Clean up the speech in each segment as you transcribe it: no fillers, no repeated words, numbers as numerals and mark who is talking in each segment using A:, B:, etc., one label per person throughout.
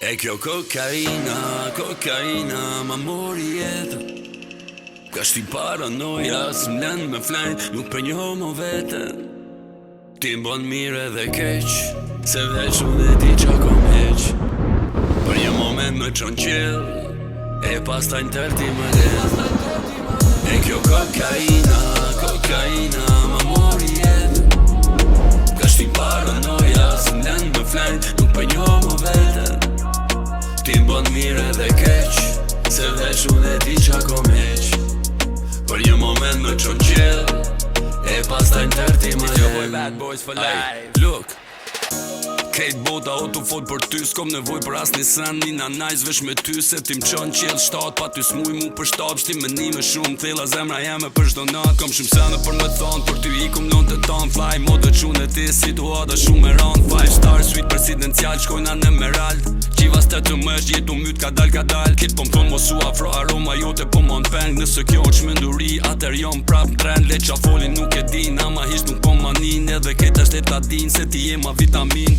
A: E kjo kokaina ma mori jetën. Ka shti paranoja, s'mlen me flajt, nuk për njo mo vetën. Ti mbon mire dhe keq, se veç unë e ti qa kom heq. Për një moment më qon qill, e pas ta tërti më ledh. E kjo kokaina ma mori jetën. Ka shti paranoja, s'mlen me flajt, nuk për njo mo vetën. Ti mbon mire dhe keq, se veç unë e ti qa kom heq. Për një moment më qon qill, e pas ta tërti më ledh. Look, kejt bota o t'u fol për ty, s'kom nevoj për as një sen, nina najs vesh me ty, se ti m'qon qill shtat, pa ty s'muj mu për shtab, shti me një me shumë, thella zemra jeme për shdo nat, kom shumë sene për me thonë, për ty i kum non të ton, fly, mode qune ti, situata shumë e ran, 5 star, suite presidencial, shkojna në Emerald, qivas të të mësh, jetu myt ka dal, kit po m'thon mosu afro aroma jote po mon peng, nëse kjo është shmenduri, atër jom prap trend, le qa folin nuk e din, ama hisht nuk po manin, edhe kejt është e ta din, se ti jema vitamin.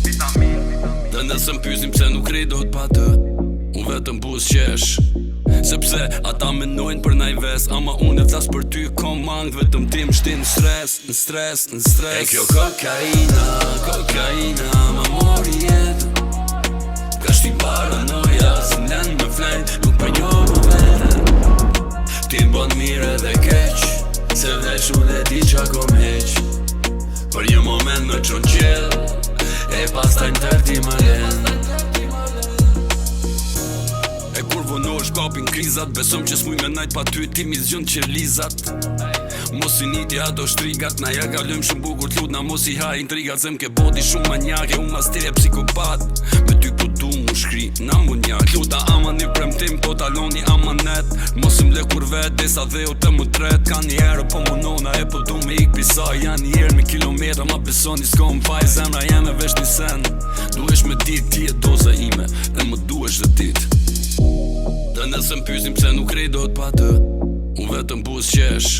A: Dhe nëse m'pysim pse nuk rridot pa të, unë vetëm bus qesh, sepse ata menojnë për naj ves, ama unë e flas për ty kom mangë, vetëm ti m'shtin në stres. E kjo kokaina ma mori jetën. Ka shti paranoja, s'mlen me flajt, nuk për njo më vetën. Ti mbon mire dhe keq, se veç unë e ti qa kom heq. Për një moment më qon qill, e pas ta tërti më ledh. E kur vonosh kapin krizat, besom që s'muj me najt pa ty, ti mi zgjën qërlizat. Mos i niti ato shtrigat, na ja kalëm shumë bukur t'lut, na mos i haj intrigat, se m'ke bodi shumë manjake, unë mas te psikopat. Me ty ku du mu shkri, na mu njak, luta ama një premtim, po taloni amanet. Mos m'le kur vet, desa dhe u të më tret, ka një herë po munona, e po du me ik pisa, janë një herë me kilometra, ma besoni s'kom faj, zemra jeme vesh një sen. Duesh me dit, ti e doza ime, dhe më duesh dhe dit. Dhe nëse m'pysim pse nuk rridot pa të, unë vetëm bus qesh,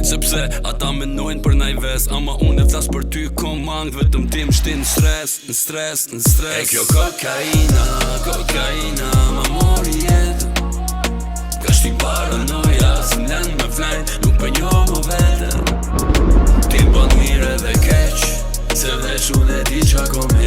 A: sepse ata menojnë për naj ves, ama unë e flas për ty kom mangë, vetëm ti m'shtin në stres. E kjo kokaina ma mori jetën. Ka shti paranoja, s'mlen me flajt, nuk për njo më vetën. Ti mbon mire dhe keq, se veç unë e ti qa kom heq.